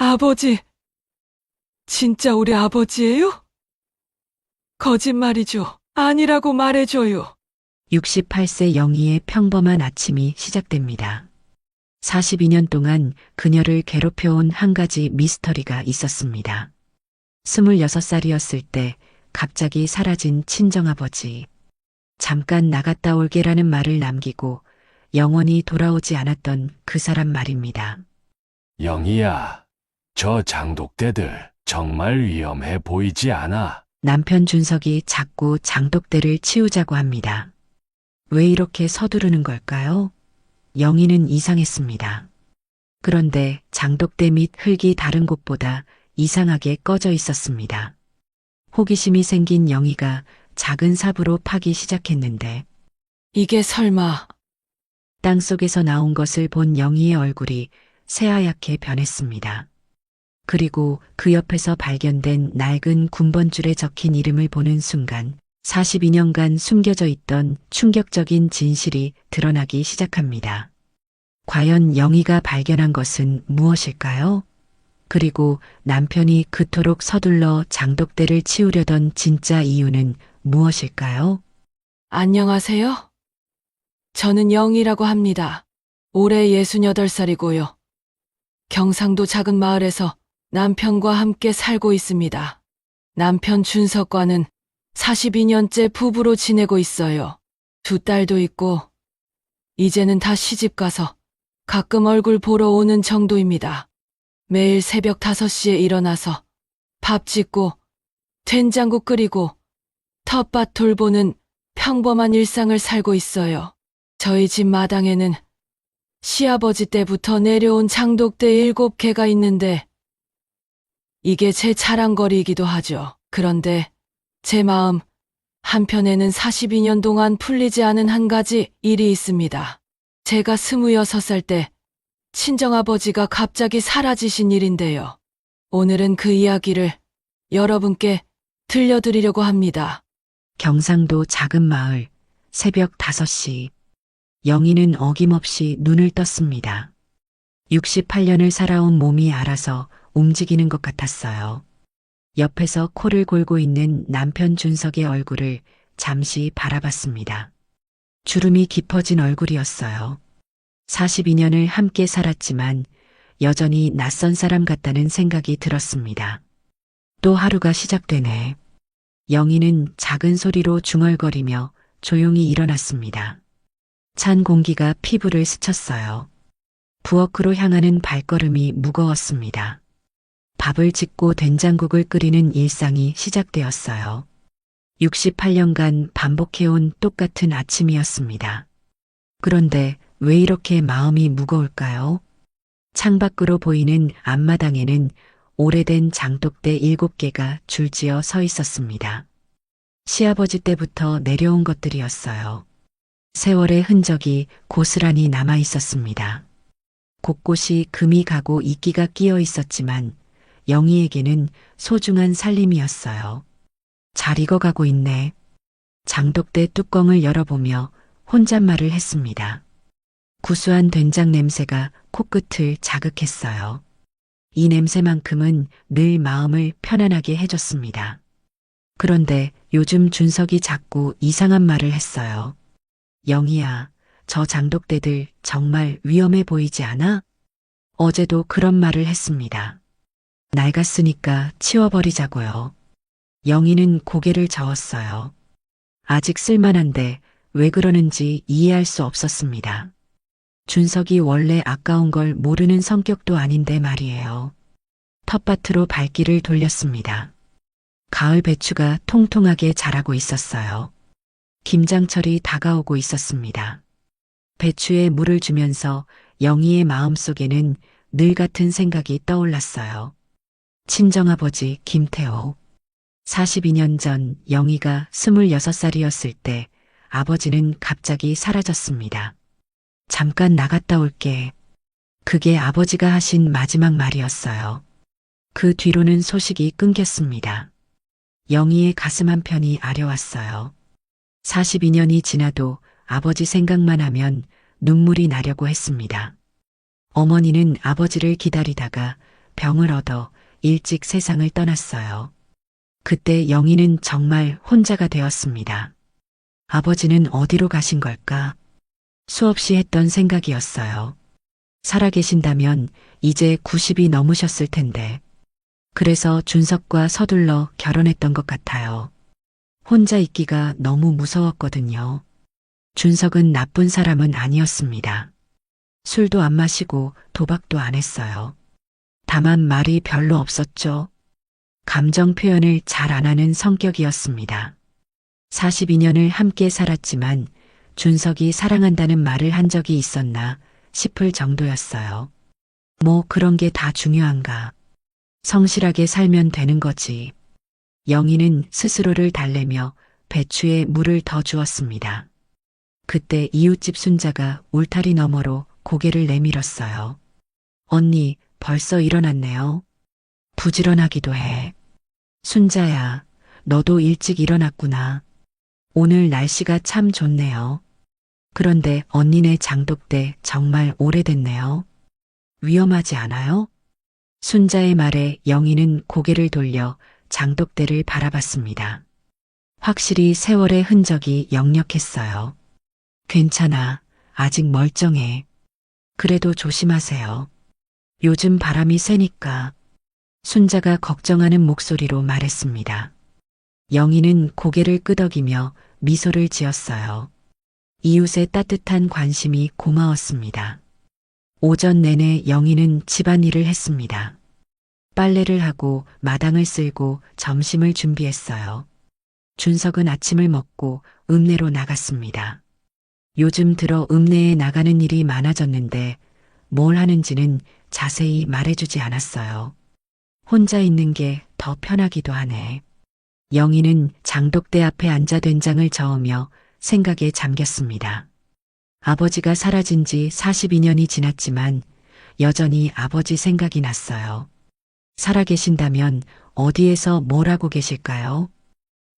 아버지, 진짜 우리 아버지예요? 거짓말이죠. 아니라고 말해줘요. 68세 영희의 평범한 아침이 시작됩니다. 42년 동안 그녀를 괴롭혀온 한 가지 미스터리가 있었습니다. 26살이었을 때 갑자기 사라진 친정아버지. 잠깐 나갔다 올게라는 말을 남기고 영원히 돌아오지 않았던 그 사람 말입니다. 영희야, 저 장독대들 정말 위험해 보이지 않아? 남편 준석이 자꾸 장독대를 치우자고 합니다. 왜 이렇게 서두르는 걸까요? 영희는 이상했습니다. 그런데 장독대 밑 흙이 다른 곳보다 이상하게 꺼져 있었습니다. 호기심이 생긴 영희가 작은 삽으로 파기 시작했는데 이게 설마 땅속에서 나온 것을 본 영희의 얼굴이 새하얗게 변했습니다. 그리고 그 옆에서 발견된 낡은 군번줄에 적힌 이름을 보는 순간 42년간 숨겨져 있던 충격적인 진실이 드러나기 시작합니다. 과연 영희가 발견한 것은 무엇일까요? 그리고 남편이 그토록 서둘러 장독대를 치우려던 진짜 이유는 무엇일까요? 안녕하세요? 저는 영이라고 합니다. 올해 68살이고요. 경상도 작은 마을에서 남편과 함께 살고 있습니다. 남편 준석과는 42년째 부부로 지내고 있어요. 2딸도 있고 이제는 다 시집가서 가끔 얼굴 보러 오는 정도입니다. 매일 새벽 5시에 일어나서 밥 짓고 된장국 끓이고 텃밭 돌보는 평범한 일상을 살고 있어요. 저희 집 마당에는 시아버지 때부터 내려온 장독대 7개가 있는데 이게 제 자랑거리이기도 하죠. 그런데 제 마음 한편에는 42년 동안 풀리지 않은 한 가지 일이 있습니다. 제가 26살 때 친정아버지가 갑자기 사라지신 일인데요. 오늘은 그 이야기를 여러분께 들려드리려고 합니다. 경상도 작은 마을 새벽 5시 영희는 어김없이 눈을 떴습니다. 68년을 살아온 몸이 알아서 움직이는 것 같았어요. 옆에서 코를 골고 있는 남편 준석의 얼굴을 잠시 바라봤습니다. 주름이 깊어진 얼굴이었어요. 42년을 함께 살았지만 여전히 낯선 사람 같다는 생각이 들었습니다. 또 하루가 시작되네. 영희는 작은 소리로 중얼거리며 조용히 일어났습니다. 찬 공기가 피부를 스쳤어요. 부엌으로 향하는 발걸음이 무거웠습니다. 밥을 짓고 된장국을 끓이는 일상이 시작되었어요. 68년간 반복해온 똑같은 아침이었습니다. 그런데 왜 이렇게 마음이 무거울까요? 창밖으로 보이는 앞마당에는 오래된 장독대 7개가 줄지어 서 있었습니다. 시아버지 때부터 내려온 것들이었어요. 세월의 흔적이 고스란히 남아 있었습니다. 곳곳이 금이 가고 이끼가 끼어 있었지만 영희에게는 소중한 살림이었어요. 잘 익어가고 있네. 장독대 뚜껑을 열어보며 혼잣말을 했습니다. 구수한 된장 냄새가 코끝을 자극했어요. 이 냄새만큼은 늘 마음을 편안하게 해줬습니다. 그런데 요즘 준석이 자꾸 이상한 말을 했어요. 영희야, 저 장독대들 정말 위험해 보이지 않아? 어제도 그런 말을 했습니다. 낡았으니까 치워버리자고요. 영희는 고개를 저었어요. 아직 쓸만한데 왜 그러는지 이해할 수 없었습니다. 준석이 원래 아까운 걸 모르는 성격도 아닌데 말이에요. 텃밭으로 발길을 돌렸습니다. 가을 배추가 통통하게 자라고 있었어요. 김장철이 다가오고 있었습니다. 배추에 물을 주면서 영희의 마음속에는 늘 같은 생각이 떠올랐어요. 친정아버지 김태호. 42년 전 영희가 26살이었을 때 아버지는 갑자기 사라졌습니다. 잠깐 나갔다 올게. 그게 아버지가 하신 마지막 말이었어요. 그 뒤로는 소식이 끊겼습니다. 영희의 가슴 한편이 아려왔어요. 42년이 지나도 아버지 생각만 하면 눈물이 나려고 했습니다. 어머니는 아버지를 기다리다가 병을 얻어 일찍 세상을 떠났어요. 그때 영희는 정말 혼자가 되었습니다. 아버지는 어디로 가신 걸까? 수없이 했던 생각이었어요. 살아계신다면 이제 90이 넘으셨을 텐데. 그래서 준석과 서둘러 결혼했던 것 같아요. 혼자 있기가 너무 무서웠거든요. 준석은 나쁜 사람은 아니었습니다. 술도 안 마시고 도박도 안 했어요. 다만 말이 별로 없었죠. 감정 표현을 잘 안 하는 성격이었습니다. 42년을 함께 살았지만 준석이 사랑한다는 말을 한 적이 있었나 싶을 정도였어요. 뭐 그런 게 다 중요한가. 성실하게 살면 되는 거지. 영희는 스스로를 달래며 배추에 물을 더 주었습니다. 그때 이웃집 순자가 울타리 너머로 고개를 내밀었어요. 언니, 벌써 일어났네요. 부지런하기도 해. 순자야, 너도 일찍 일어났구나. 오늘 날씨가 참 좋네요. 그런데 언니네 장독대 정말 오래됐네요. 위험하지 않아요? 순자의 말에 영희는 고개를 돌려 장독대를 바라봤습니다. 확실히 세월의 흔적이 역력했어요. 괜찮아. 아직 멀쩡해. 그래도 조심하세요. 요즘 바람이 세니까. 순자가 걱정하는 목소리로 말했습니다. 영희는 고개를 끄덕이며 미소를 지었어요. 이웃의 따뜻한 관심이 고마웠습니다. 오전 내내 영희는 집안일을 했습니다. 빨래를 하고 마당을 쓸고 점심을 준비했어요. 준석은 아침을 먹고 읍내로 나갔습니다. 요즘 들어 읍내에 나가는 일이 많아졌는데 뭘 하는지는 자세히 말해주지 않았어요. 혼자 있는 게 더 편하기도 하네. 영희는 장독대 앞에 앉아 된장을 저으며 생각에 잠겼습니다. 아버지가 사라진 지 42년이 지났지만 여전히 아버지 생각이 났어요. 살아계신다면 어디에서 뭘 하고 계실까요?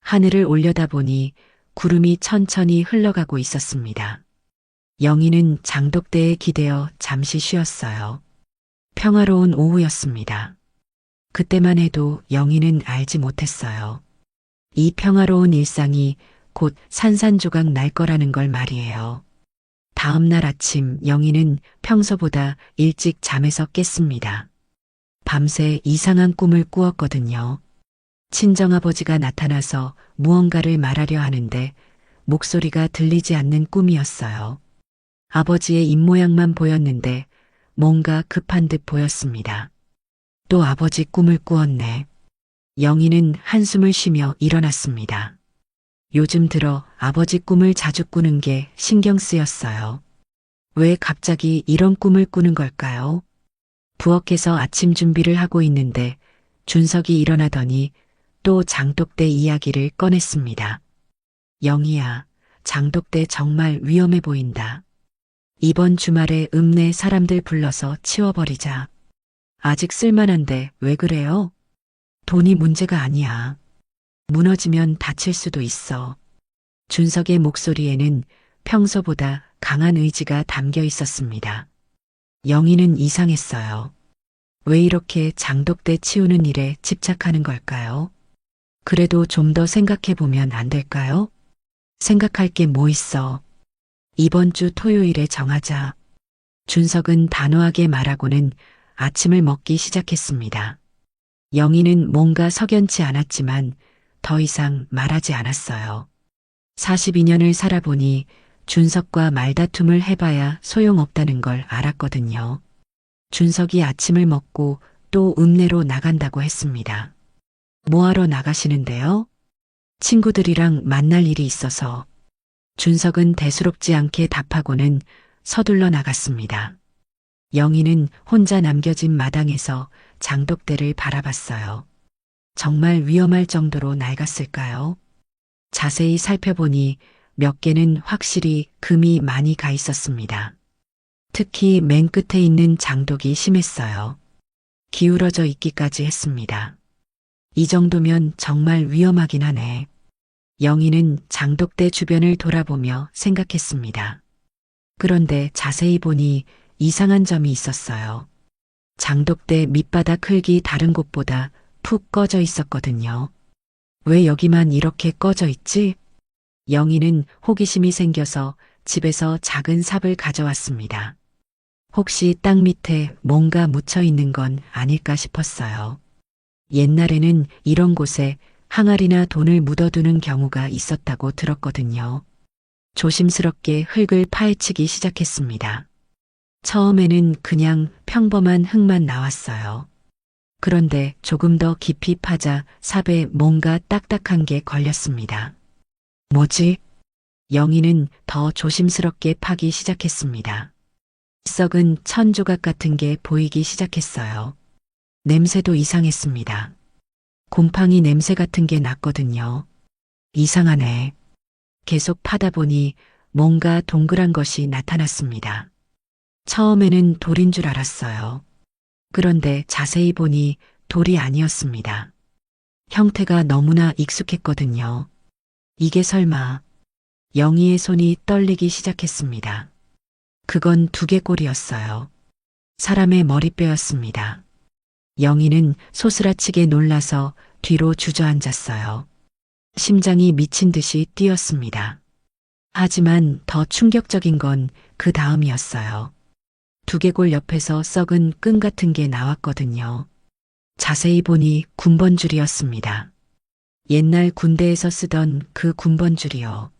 하늘을 올려다보니 구름이 천천히 흘러가고 있었습니다. 영희는 장독대에 기대어 잠시 쉬었어요. 평화로운 오후였습니다. 그때만 해도 영희는 알지 못했어요. 이 평화로운 일상이 곧 산산조각 날 거라는 걸 말이에요. 다음 날 아침 영희는 평소보다 일찍 잠에서 깼습니다. 밤새 이상한 꿈을 꾸었거든요. 친정아버지가 나타나서 무언가를 말하려 하는데 목소리가 들리지 않는 꿈이었어요. 아버지의 입모양만 보였는데 뭔가 급한 듯 보였습니다. 또 아버지 꿈을 꾸었네. 영희는 한숨을 쉬며 일어났습니다. 요즘 들어 아버지 꿈을 자주 꾸는 게 신경 쓰였어요. 왜 갑자기 이런 꿈을 꾸는 걸까요? 부엌에서 아침 준비를 하고 있는데 준석이 일어나더니 또 장독대 이야기를 꺼냈습니다. 영희야, 장독대 정말 위험해 보인다. 이번 주말에 읍내 사람들 불러서 치워버리자. 아직 쓸만한데 왜 그래요? 돈이 문제가 아니야. 무너지면 다칠 수도 있어. 준석의 목소리에는 평소보다 강한 의지가 담겨 있었습니다. 영희는 이상했어요. 왜 이렇게 장독대 치우는 일에 집착하는 걸까요? 그래도 좀 더 생각해 보면 안 될까요? 생각할 게 뭐 있어. 이번 주 토요일에 정하자. 준석은 단호하게 말하고는 아침을 먹기 시작했습니다. 영희는 뭔가 석연치 않았지만 더 이상 말하지 않았어요. 42년을 살아보니 준석과 말다툼을 해봐야 소용없다는 걸 알았거든요. 준석이 아침을 먹고 또 읍내로 나간다고 했습니다. 뭐하러 나가시는데요? 친구들이랑 만날 일이 있어서. 준석은 대수롭지 않게 답하고는 서둘러 나갔습니다. 영희는 혼자 남겨진 마당에서 장독대를 바라봤어요. 정말 위험할 정도로 낡았을까요? 자세히 살펴보니 몇 개는 확실히 금이 많이 가 있었습니다. 특히 맨 끝에 있는 장독이 심했어요. 기울어져 있기까지 했습니다. 이 정도면 정말 위험하긴 하네. 영희는 장독대 주변을 돌아보며 생각했습니다. 그런데 자세히 보니 이상한 점이 있었어요. 장독대 밑바닥 흙이 다른 곳보다 푹 꺼져 있었거든요. 왜 여기만 이렇게 꺼져 있지? 영희는 호기심이 생겨서 집에서 작은 삽을 가져왔습니다. 혹시 땅 밑에 뭔가 묻혀 있는 건 아닐까 싶었어요. 옛날에는 이런 곳에 항아리나 돈을 묻어두는 경우가 있었다고 들었거든요. 조심스럽게 흙을 파헤치기 시작했습니다. 처음에는 그냥 평범한 흙만 나왔어요. 그런데 조금 더 깊이 파자 삽에 뭔가 딱딱한 게 걸렸습니다. 뭐지? 영희는 더 조심스럽게 파기 시작했습니다. 썩은 천 조각 같은 게 보이기 시작했어요. 냄새도 이상했습니다. 곰팡이 냄새 같은 게 났거든요. 이상하네. 계속 파다 보니 뭔가 동그란 것이 나타났습니다. 처음에는 돌인 줄 알았어요. 그런데 자세히 보니 돌이 아니었습니다. 형태가 너무나 익숙했거든요. 이게 설마 영희의 손이 떨리기 시작했습니다. 그건 두개골이었어요. 사람의 머리뼈였습니다. 영희는 소스라치게 놀라서 뒤로 주저앉았어요. 심장이 미친 듯이 뛰었습니다. 하지만 더 충격적인 건 그 다음이었어요. 두개골 옆에서 썩은 끈 같은 게 나왔거든요. 자세히 보니 군번줄이었습니다. 옛날 군대에서 쓰던 그 군번줄이요.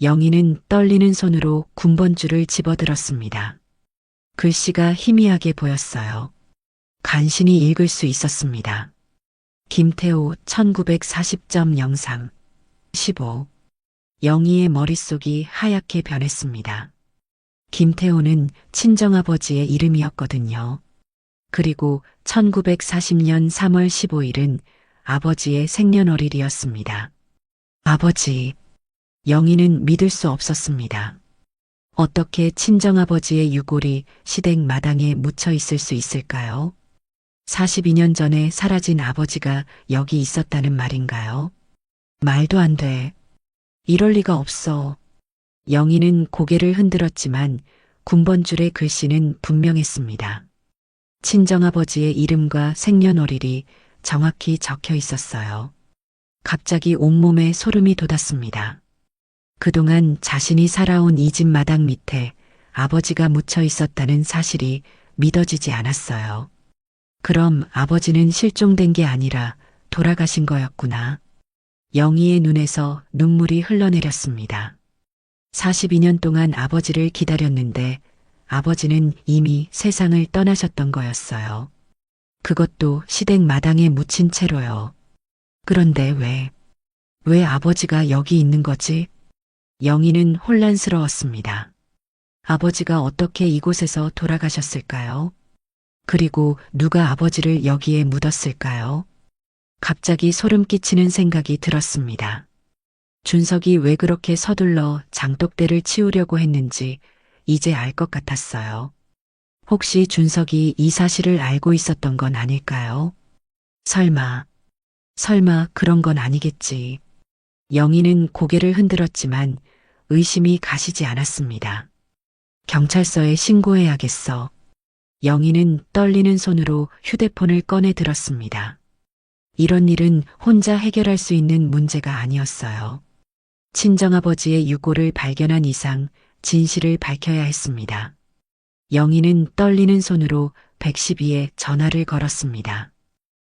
영희는 떨리는 손으로 군번줄을 집어들었습니다. 글씨가 희미하게 보였어요. 간신히 읽을 수 있었습니다. 김태호 1940.03 15 영희의 머릿속이 하얗게 변했습니다. 김태호는 친정아버지의 이름이었거든요. 그리고 1940년 3월 15일은 아버지의 생년월일이었습니다. 아버지, 영희는 믿을 수 없었습니다. 어떻게 친정아버지의 유골이 시댁 마당에 묻혀 있을 수 있을까요? 42년 전에 사라진 아버지가 여기 있었다는 말인가요? 말도 안 돼. 이럴 리가 없어. 영희는 고개를 흔들었지만 군번줄의 글씨는 분명했습니다. 친정아버지의 이름과 생년월일이 정확히 적혀 있었어요. 갑자기 온몸에 소름이 돋았습니다. 그동안 자신이 살아온 이 집 마당 밑에 아버지가 묻혀 있었다는 사실이 믿어지지 않았어요. 그럼 아버지는 실종된 게 아니라 돌아가신 거였구나. 영희의 눈에서 눈물이 흘러내렸습니다. 42년 동안 아버지를 기다렸는데 아버지는 이미 세상을 떠나셨던 거였어요. 그것도 시댁 마당에 묻힌 채로요. 그런데 왜 아버지가 여기 있는 거지? 영희는 혼란스러웠습니다. 아버지가 어떻게 이곳에서 돌아가셨을까요? 그리고 누가 아버지를 여기에 묻었을까요? 갑자기 소름 끼치는 생각이 들었습니다. 준석이 왜 그렇게 서둘러 장독대를 치우려고 했는지 이제 알 것 같았어요. 혹시 준석이 이 사실을 알고 있었던 건 아닐까요? 설마 그런 건 아니겠지. 영희는 고개를 흔들었지만 의심이 가시지 않았습니다. 경찰서에 신고해야겠어. 영희는 떨리는 손으로 휴대폰을 꺼내 들었습니다. 이런 일은 혼자 해결할 수 있는 문제가 아니었어요. 친정아버지의 유골을 발견한 이상 진실을 밝혀야 했습니다. 영희는 떨리는 손으로 112에 전화를 걸었습니다.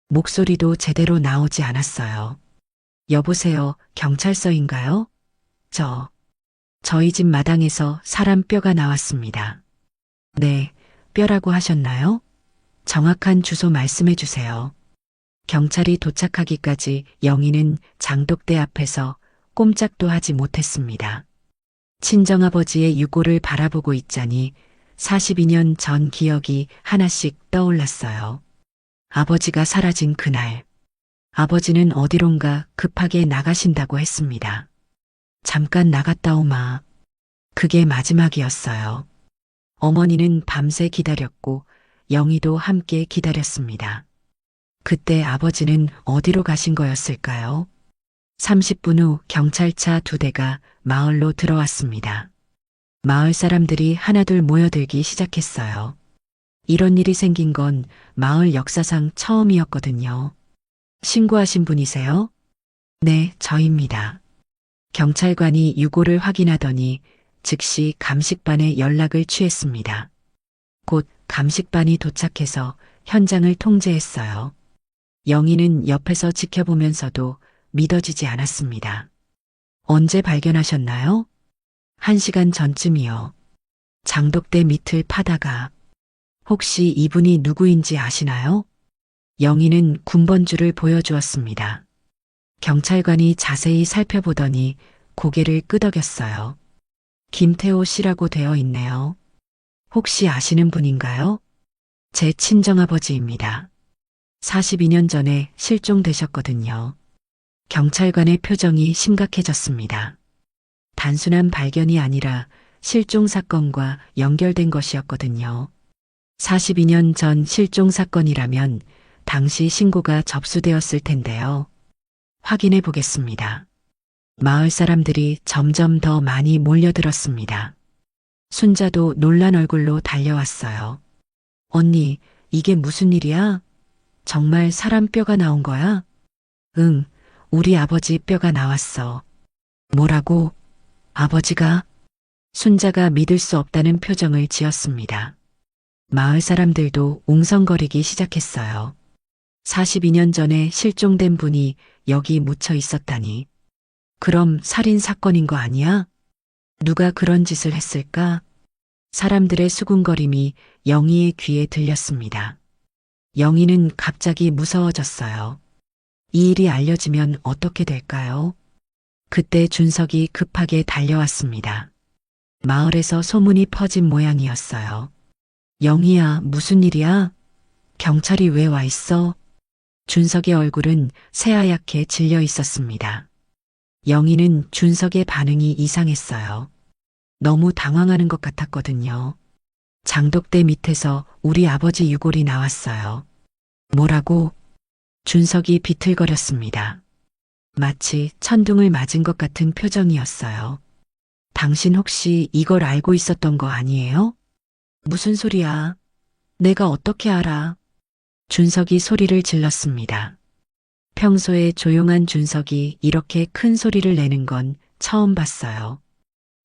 목소리도 제대로 나오지 않았어요. 여보세요, 경찰서인가요? 저희 집 마당에서 사람 뼈가 나왔습니다. 네, 뼈라고 하셨나요? 정확한 주소 말씀해 주세요. 경찰이 도착하기까지 영희는 장독대 앞에서 꼼짝도 하지 못했습니다. 친정아버지의 유골을 바라보고 있자니 42년 전 기억이 하나씩 떠올랐어요. 아버지가 사라진 그날, 아버지는 어디론가 급하게 나가신다고 했습니다. 잠깐 나갔다 오마. 그게 마지막이었어요. 어머니는 밤새 기다렸고 영희도 함께 기다렸습니다. 그때 아버지는 어디로 가신 거였을까요? 30분 후 경찰차 2대가 마을로 들어왔습니다. 마을 사람들이 하나둘 모여들기 시작했어요. 이런 일이 생긴 건 마을 역사상 처음이었거든요. 신고하신 분이세요? 네, 저입니다. 경찰관이 유고를 확인하더니 즉시 감식반에 연락을 취했습니다. 곧 감식반이 도착해서 현장을 통제했어요. 영희는 옆에서 지켜보면서도 믿어지지 않았습니다. 언제 발견하셨나요? 1시간 전쯤이요. 장독대 밑을 파다가 혹시 이분이 누구인지 아시나요? 영희는 군번줄을 보여주었습니다. 경찰관이 자세히 살펴보더니 고개를 끄덕였어요. 김태호 씨라고 되어 있네요. 혹시 아시는 분인가요? 제 친정아버지입니다. 42년 전에 실종되셨거든요. 경찰관의 표정이 심각해졌습니다. 단순한 발견이 아니라 실종 사건과 연결된 것이었거든요. 42년 전 실종 사건이라면 당시 신고가 접수되었을 텐데요. 확인해 보겠습니다. 마을 사람들이 점점 더 많이 몰려들었습니다. 순자도 놀란 얼굴로 달려왔어요. 언니, 이게 무슨 일이야? 정말 사람 뼈가 나온 거야? 응, 우리 아버지 뼈가 나왔어. 뭐라고? 아버지가? 순자가 믿을 수 없다는 표정을 지었습니다. 마을 사람들도 웅성거리기 시작했어요. 42년 전에 실종된 분이 여기 묻혀 있었다니. 그럼 살인 사건인 거 아니야? 누가 그런 짓을 했을까? 사람들의 수군거림이 영희의 귀에 들렸습니다. 영희는 갑자기 무서워졌어요. 이 일이 알려지면 어떻게 될까요? 그때 준석이 급하게 달려왔습니다. 마을에서 소문이 퍼진 모양이었어요. 영희야, 무슨 일이야? 경찰이 왜 와 있어? 준석의 얼굴은 새하얗게 질려 있었습니다. 영희는 준석의 반응이 이상했어요. 너무 당황하는 것 같았거든요. 장독대 밑에서 우리 아버지 유골이 나왔어요. 뭐라고? 준석이 비틀거렸습니다. 마치 천둥을 맞은 것 같은 표정이었어요. 당신 혹시 이걸 알고 있었던 거 아니에요? 무슨 소리야? 내가 어떻게 알아? 준석이 소리를 질렀습니다. 평소에 조용한 준석이 이렇게 큰 소리를 내는 건 처음 봤어요.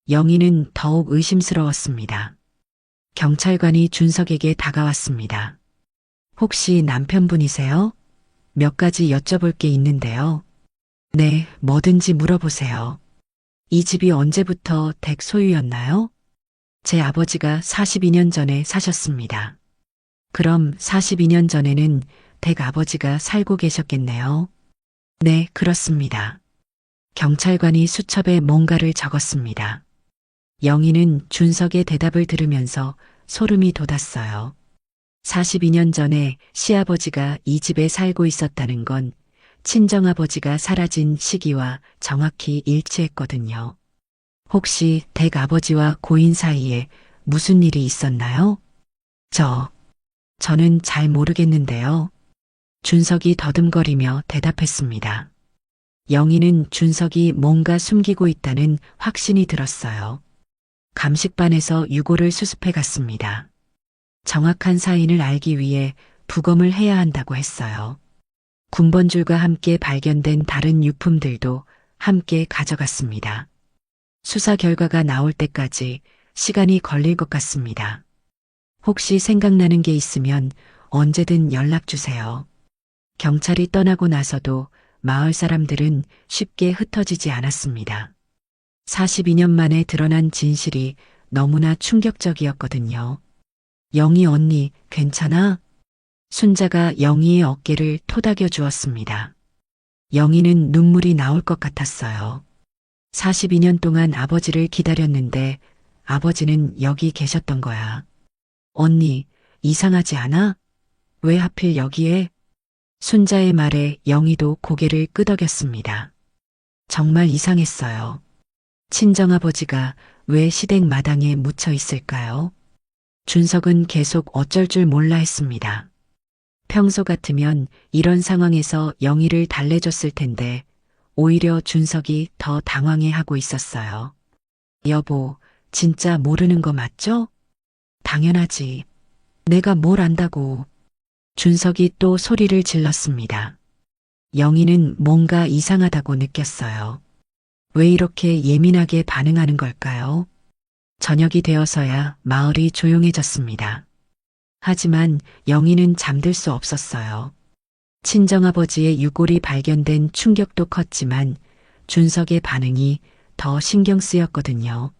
영희는 더욱 의심스러웠습니다. 경찰관이 준석에게 다가왔습니다. 혹시 남편분이세요? 몇 가지 여쭤볼 게 있는데요. 네, 뭐든지 물어보세요. 이 집이 언제부터 댁 소유였나요? 제 아버지가 42년 전에 사셨습니다. 그럼 42년 전에는 댁 아버지가 살고 계셨겠네요. 네, 그렇습니다. 경찰관이 수첩에 뭔가를 적었습니다. 영희는 준석의 대답을 들으면서 소름이 돋았어요. 42년 전에 시아버지가 이 집에 살고 있었다는 건 친정아버지가 사라진 시기와 정확히 일치했거든요. 혹시 댁 아버지와 고인 사이에 무슨 일이 있었나요? 저는 잘 모르겠는데요. 준석이 더듬거리며 대답했습니다. 영희는 준석이 뭔가 숨기고 있다는 확신이 들었어요. 감식반에서 유골을 수습해 갔습니다. 정확한 사인을 알기 위해 부검을 해야 한다고 했어요. 군번줄과 함께 발견된 다른 유품들도 함께 가져갔습니다. 수사 결과가 나올 때까지 시간이 걸릴 것 같습니다. 혹시 생각나는 게 있으면 언제든 연락 주세요. 경찰이 떠나고 나서도 마을 사람들은 쉽게 흩어지지 않았습니다. 42년 만에 드러난 진실이 너무나 충격적이었거든요. 영희 언니, 괜찮아? 순자가 영희의 어깨를 토닥여 주었습니다. 영희는 눈물이 나올 것 같았어요. 42년 동안 아버지를 기다렸는데 아버지는 여기 계셨던 거야. 언니, 이상하지 않아? 왜 하필 여기에? 순자의 말에 영희도 고개를 끄덕였습니다. 정말 이상했어요. 친정아버지가 왜 시댁 마당에 묻혀 있을까요? 준석은 계속 어쩔 줄 몰라 했습니다. 평소 같으면 이런 상황에서 영희를 달래줬을 텐데 오히려 준석이 더 당황해 하고 있었어요. 여보, 진짜 모르는 거 맞죠? 당연하지. 내가 뭘 안다고. 준석이 또 소리를 질렀습니다. 영희는 뭔가 이상하다고 느꼈어요. 왜 이렇게 예민하게 반응하는 걸까요? 저녁이 되어서야 마을이 조용해졌습니다. 하지만 영희는 잠들 수 없었어요. 친정아버지의 유골이 발견된 충격도 컸지만 준석의 반응이 더 신경 쓰였거든요.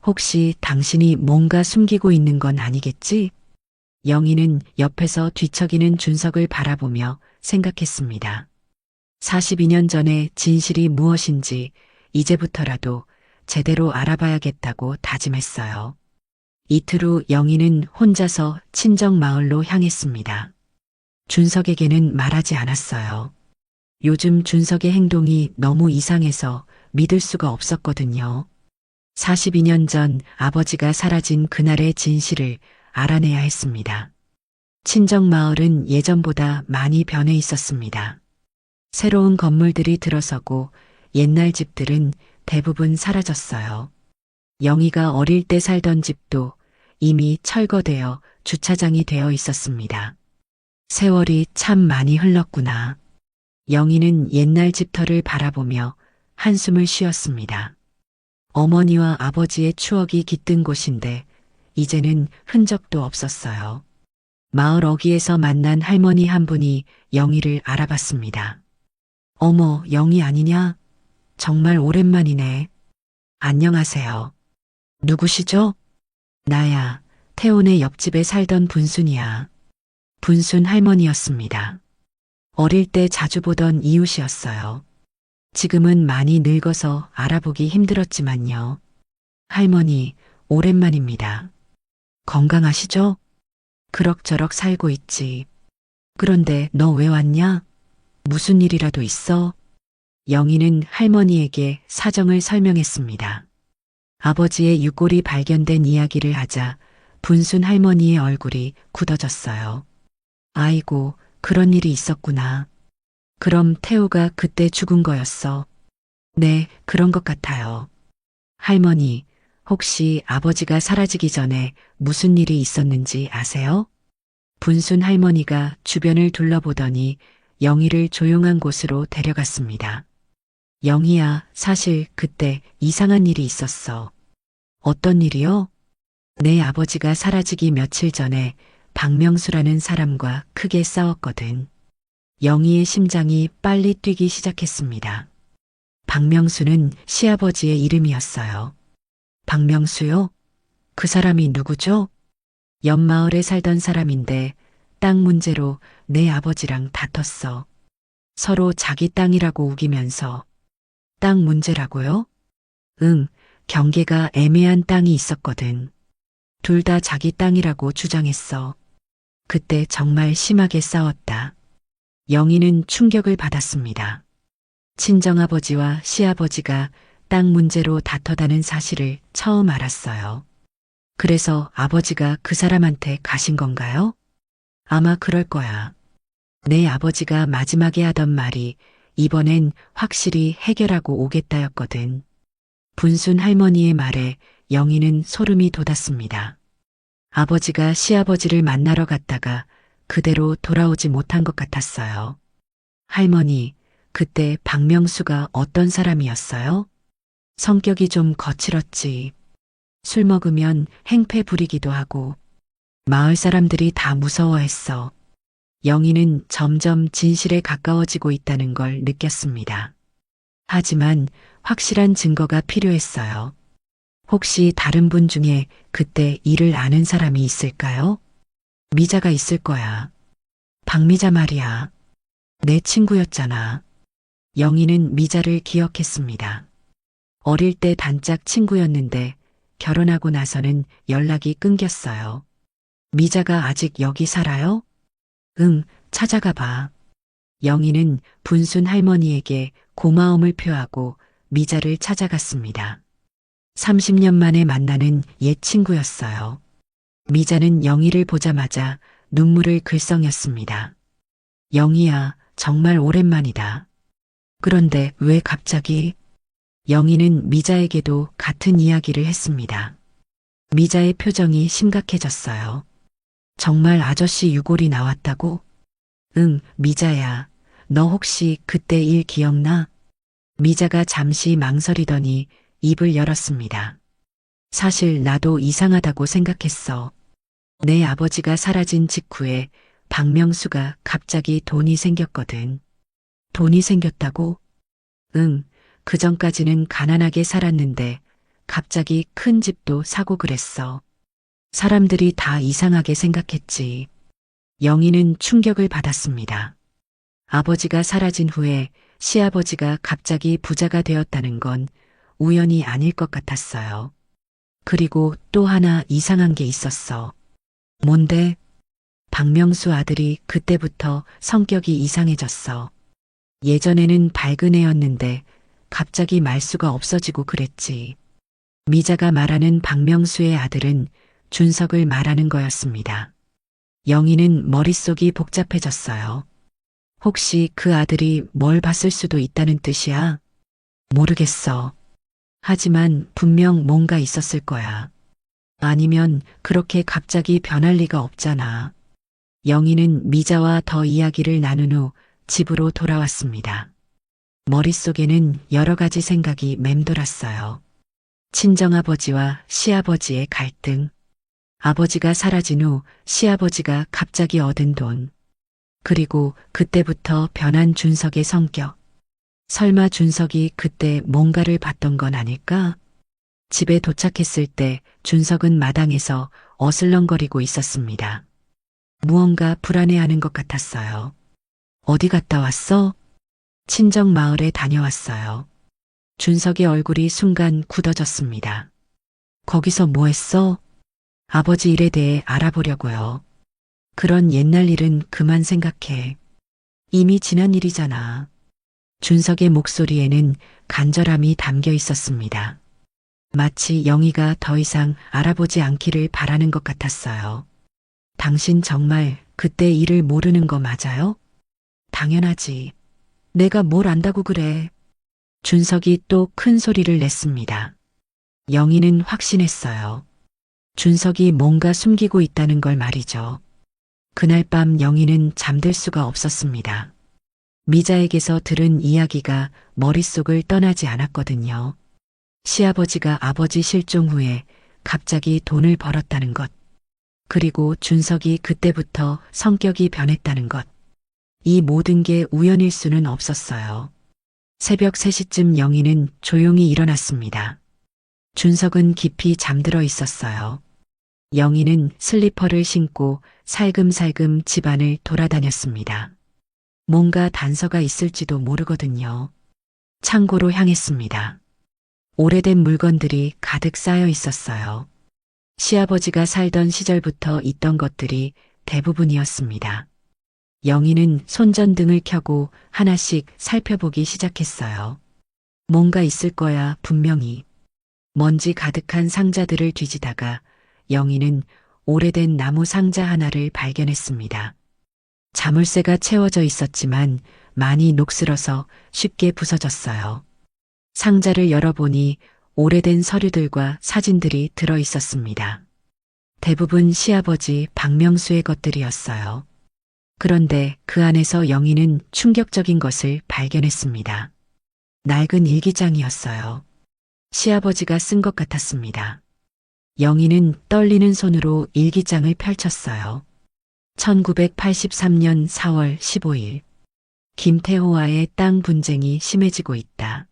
혹시 당신이 뭔가 숨기고 있는 건 아니겠지? 영희는 옆에서 뒤척이는 준석을 바라보며 생각했습니다. 42년 전의 진실이 무엇인지 이제부터라도 제대로 알아봐야겠다고 다짐했어요. 이틀 후 영희는 혼자서 친정 마을로 향했습니다. 준석에게는 말하지 않았어요. 요즘 준석의 행동이 너무 이상해서 믿을 수가 없었거든요. 42년 전 아버지가 사라진 그날의 진실을 알아내야 했습니다. 친정 마을은 예전보다 많이 변해 있었습니다. 새로운 건물들이 들어서고 옛날 집들은 대부분 사라졌어요. 영희가 어릴 때 살던 집도 이미 철거되어 주차장이 되어 있었습니다. 세월이 참 많이 흘렀구나. 영희는 옛날 집터를 바라보며 한숨을 쉬었습니다. 어머니와 아버지의 추억이 깃든 곳인데 이제는 흔적도 없었어요. 마을 어귀에서 만난 할머니 한 분이 영희를 알아봤습니다. 어머, 영희 아니냐? 정말 오랜만이네. 안녕하세요. 누구시죠? 나야, 태온의 옆집에 살던 분순이야. 분순 할머니였습니다. 어릴 때 자주 보던 이웃이었어요. 지금은 많이 늙어서 알아보기 힘들었지만요. 할머니, 오랜만입니다. 건강하시죠? 그럭저럭 살고 있지. 그런데 너 왜 왔냐? 무슨 일이라도 있어? 영희는 할머니에게 사정을 설명했습니다. 아버지의 유골이 발견된 이야기를 하자 분순 할머니의 얼굴이 굳어졌어요. 아이고, 그런 일이 있었구나. 그럼 태우가 그때 죽은 거였어. 네, 그런 것 같아요. 할머니, 혹시 아버지가 사라지기 전에 무슨 일이 있었는지 아세요? 분순 할머니가 주변을 둘러보더니 영희를 조용한 곳으로 데려갔습니다. 영희야, 사실 그때 이상한 일이 있었어. 어떤 일이요? 내 아버지가 사라지기 며칠 전에 박명수라는 사람과 크게 싸웠거든. 영희의 심장이 빨리 뛰기 시작했습니다. 박명수는 시아버지의 이름이었어요. 박명수요? 그 사람이 누구죠? 옆마을에 살던 사람인데 땅 문제로 내 아버지랑 다퉜어. 서로 자기 땅이라고 우기면서. 땅 문제라고요? 응, 경계가 애매한 땅이 있었거든. 둘 다 자기 땅이라고 주장했어. 그때 정말 심하게 싸웠다. 영희는 충격을 받았습니다. 친정아버지와 시아버지가 땅 문제로 다퉈다는 사실을 처음 알았어요. 그래서 아버지가 그 사람한테 가신 건가요? 아마 그럴 거야. 내 아버지가 마지막에 하던 말이 이번엔 확실히 해결하고 오겠다였거든. 분순 할머니의 말에 영희는 소름이 돋았습니다. 아버지가 시아버지를 만나러 갔다가 그대로 돌아오지 못한 것 같았어요. 할머니, 그때 박명수가 어떤 사람이었어요? 성격이 좀 거칠었지. 술 먹으면 행패 부리기도 하고 마을 사람들이 다 무서워했어. 영희는 점점 진실에 가까워지고 있다는 걸 느꼈습니다. 하지만 확실한 증거가 필요했어요. 혹시 다른 분 중에 그때 일을 아는 사람이 있을까요? 미자가 있을 거야. 박미자 말이야. 내 친구였잖아. 영희는 미자를 기억했습니다. 어릴 때 단짝 친구였는데 결혼하고 나서는 연락이 끊겼어요. 미자가 아직 여기 살아요? 응, 찾아가 봐. 영희는 분순 할머니에게 고마움을 표하고 미자를 찾아갔습니다. 30년 만에 만나는 옛 친구였어요. 미자는 영희를 보자마자 눈물을 글썽였습니다. 영희야, 정말 오랜만이다. 그런데 왜 갑자기? 영희는 미자에게도 같은 이야기를 했습니다. 미자의 표정이 심각해졌어요. 정말 아저씨 유골이 나왔다고? 응, 미자야. 너 혹시 그때 일 기억나? 미자가 잠시 망설이더니 입을 열었습니다. 사실 나도 이상하다고 생각했어. 내 아버지가 사라진 직후에 박명수가 갑자기 돈이 생겼거든. 돈이 생겼다고? 응, 그전까지는 가난하게 살았는데 갑자기 큰 집도 사고 그랬어. 사람들이 다 이상하게 생각했지. 영희는 충격을 받았습니다. 아버지가 사라진 후에 시아버지가 갑자기 부자가 되었다는 건 우연이 아닐 것 같았어요. 그리고 또 하나 이상한 게 있었어. 뭔데? 박명수 아들이 그때부터 성격이 이상해졌어. 예전에는 밝은 애였는데 갑자기 말수가 없어지고 그랬지. 미자가 말하는 박명수의 아들은 준석을 말하는 거였습니다. 영희는 머릿속이 복잡해졌어요. 혹시 그 아들이 뭘 봤을 수도 있다는 뜻이야? 모르겠어. 하지만 분명 뭔가 있었을 거야. 아니면 그렇게 갑자기 변할 리가 없잖아. 영희는 미자와 더 이야기를 나눈 후 집으로 돌아왔습니다. 머릿속에는 여러 가지 생각이 맴돌았어요. 친정아버지와 시아버지의 갈등, 아버지가 사라진 후 시아버지가 갑자기 얻은 돈, 그리고 그때부터 변한 준석의 성격. 설마 준석이 그때 뭔가를 봤던 건 아닐까? 집에 도착했을 때 준석은 마당에서 어슬렁거리고 있었습니다. 무언가 불안해하는 것 같았어요. 어디 갔다 왔어? 친정 마을에 다녀왔어요. 준석의 얼굴이 순간 굳어졌습니다. 거기서 뭐 했어? 아버지 일에 대해 알아보려고요. 그런 옛날 일은 그만 생각해. 이미 지난 일이잖아. 준석의 목소리에는 간절함이 담겨 있었습니다. 마치 영희가 더 이상 알아보지 않기를 바라는 것 같았어요. 당신 정말 그때 일을 모르는 거 맞아요? 당연하지. 내가 뭘 안다고 그래. 준석이 또 큰 소리를 냈습니다. 영희는 확신했어요. 준석이 뭔가 숨기고 있다는 걸 말이죠. 그날 밤 영희는 잠들 수가 없었습니다. 미자에게서 들은 이야기가 머릿속을 떠나지 않았거든요. 시아버지가 아버지 실종 후에 갑자기 돈을 벌었다는 것. 그리고 준석이 그때부터 성격이 변했다는 것. 이 모든 게 우연일 수는 없었어요. 새벽 3시쯤 영희는 조용히 일어났습니다. 준석은 깊이 잠들어 있었어요. 영희는 슬리퍼를 신고 살금살금 집안을 돌아다녔습니다. 뭔가 단서가 있을지도 모르거든요. 창고로 향했습니다. 오래된 물건들이 가득 쌓여 있었어요. 시아버지가 살던 시절부터 있던 것들이 대부분이었습니다. 영희는 손전등을 켜고 하나씩 살펴보기 시작했어요. 뭔가 있을 거야, 분명히. 먼지 가득한 상자들을 뒤지다가 영희는 오래된 나무 상자 하나를 발견했습니다. 자물쇠가 채워져 있었지만 많이 녹슬어서 쉽게 부서졌어요. 상자를 열어보니 오래된 서류들과 사진들이 들어 있었습니다. 대부분 시아버지 박명수의 것들이었어요. 그런데 그 안에서 영희는 충격적인 것을 발견했습니다. 낡은 일기장이었어요. 시아버지가 쓴 것 같았습니다. 영희는 떨리는 손으로 일기장을 펼쳤어요. 1983년 4월 15일. 김태호와의 땅 분쟁이 심해지고 있다.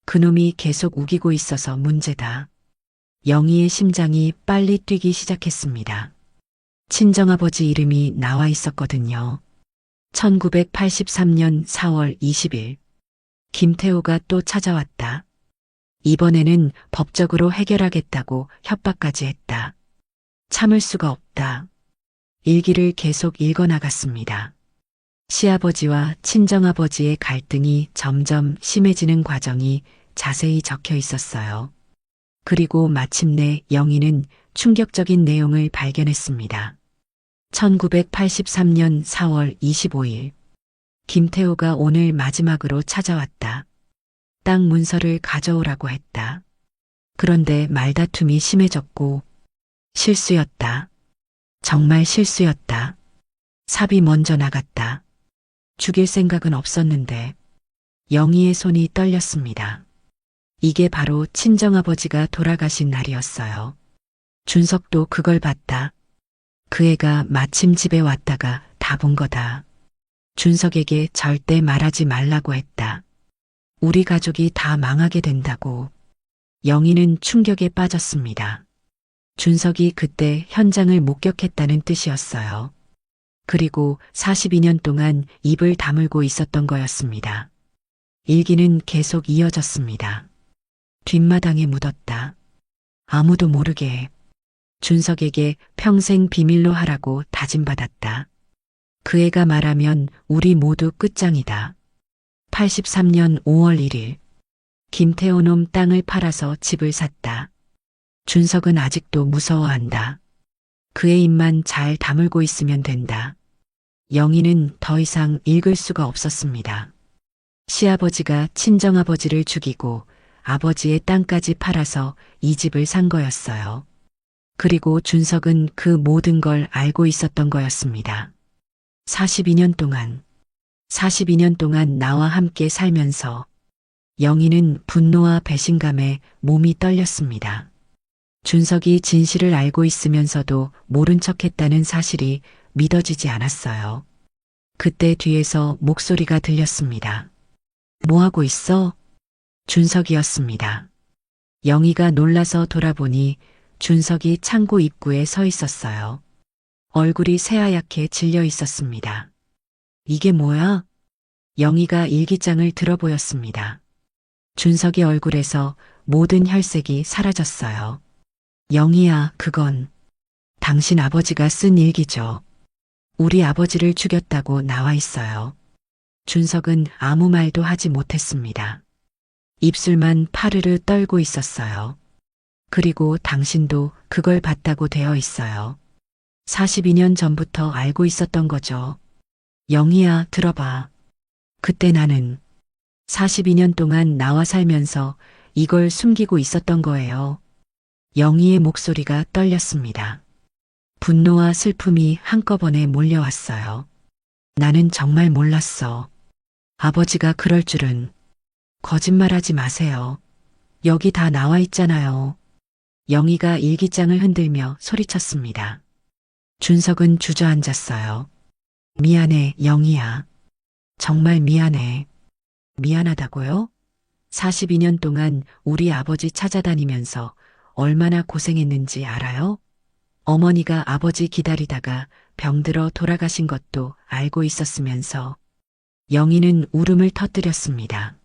그놈이 계속 우기고 있어서 문제다. 영희의 심장이 빨리 뛰기 시작했습니다. 친정아버지 이름이 나와 있었거든요. 1983년 4월 20일. 김태호가 또 찾아왔다. 이번에는 법적으로 해결하겠다고 협박까지 했다. 참을 수가 없다. 일기를 계속 읽어나갔습니다. 시아버지와 친정아버지의 갈등이 점점 심해지는 과정이 자세히 적혀 있었어요. 그리고 마침내 영희는 충격적인 내용을 발견했습니다. 1983년 4월 25일. 김태호가 오늘 마지막으로 찾아왔다. 땅 문서를 가져오라고 했다. 그런데 말다툼이 심해졌고 실수였다. 정말 실수였다. 삽이 먼저 나갔다. 죽일 생각은 없었는데 영희의 손이 떨렸습니다. 이게 바로 친정아버지가 돌아가신 날이었어요. 준석도 그걸 봤다. 그 애가 마침 집에 왔다가 다 본 거다. 준석에게 절대 말하지 말라고 했다. 우리 가족이 다 망하게 된다고. 영희는 충격에 빠졌습니다. 준석이 그때 현장을 목격했다는 뜻이었어요. 그리고 42년 동안 입을 다물고 있었던 거였습니다. 일기는 계속 이어졌습니다. 뒷마당에 묻었다. 아무도 모르게. 준석에게 평생 비밀로 하라고 다짐받았다. 그 애가 말하면 우리 모두 끝장이다. 83년 5월 1일 김태호 놈 땅을 팔아서 집을 샀다. 준석은 아직도 무서워한다. 그의 입만 잘 다물고 있으면 된다. 영희는 더 이상 읽을 수가 없었습니다. 시아버지가 친정아버지를 죽이고 아버지의 땅까지 팔아서 이 집을 산 거였어요. 그리고 준석은 그 모든 걸 알고 있었던 거였습니다. 42년 동안 나와 함께 살면서 영희는 분노와 배신감에 몸이 떨렸습니다. 준석이 진실을 알고 있으면서도 모른 척했다는 사실이 믿어지지 않았어요. 그때 뒤에서 목소리가 들렸습니다. 뭐하고 있어? 준석이었습니다. 영희가 놀라서 돌아보니 준석이 창고 입구에 서 있었어요. 얼굴이 새하얗게 질려 있었습니다. 이게 뭐야? 영희가 일기장을 들어 보였습니다. 준석의 얼굴에서 모든 혈색이 사라졌어요. 영희야, 그건 당신 아버지가 쓴 일기죠. 우리 아버지를 죽였다고 나와 있어요. 준석은 아무 말도 하지 못했습니다. 입술만 파르르 떨고 있었어요. 그리고 당신도 그걸 봤다고 되어 있어요. 42년 전부터 알고 있었던 거죠. 영희야, 들어봐. 그때 나는 42년 동안 나와 살면서 이걸 숨기고 있었던 거예요. 영희의 목소리가 떨렸습니다. 분노와 슬픔이 한꺼번에 몰려왔어요. 나는 정말 몰랐어. 아버지가 그럴 줄은. 거짓말하지 마세요. 여기 다 나와 있잖아요. 영희가 일기장을 흔들며 소리쳤습니다. 준석은 주저앉았어요. 미안해, 영희야. 정말 미안해. 미안하다고요? 42년 동안 우리 아버지 찾아다니면서 얼마나 고생했는지 알아요? 어머니가 아버지 기다리다가 병들어 돌아가신 것도 알고 있었으면서 영희는 울음을 터뜨렸습니다.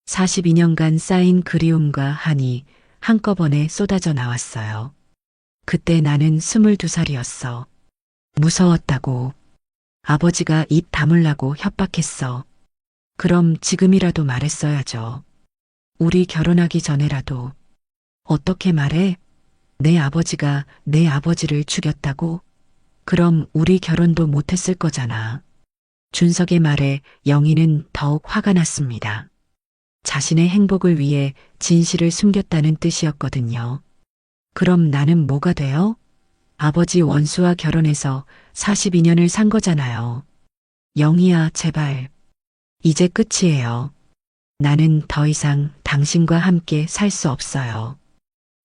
42년간 쌓인 그리움과 한이 한꺼번에 쏟아져 나왔어요. 그때 나는 22살이었어. 무서웠다고. 아버지가 입 다물라고 협박했어. 그럼 지금이라도 말했어야죠. 우리 결혼하기 전에라도. 어떻게 말해? 내 아버지가 내 아버지를 죽였다고? 그럼 우리 결혼도 못했을 거잖아. 준석의 말에 영희는 더욱 화가 났습니다. 자신의 행복을 위해 진실을 숨겼다는 뜻이었거든요. 그럼 나는 뭐가 돼요? 아버지 원수와 결혼해서 42년을 산 거잖아요. 영희야, 제발. 이제 끝이에요. 나는 더 이상 당신과 함께 살 수 없어요.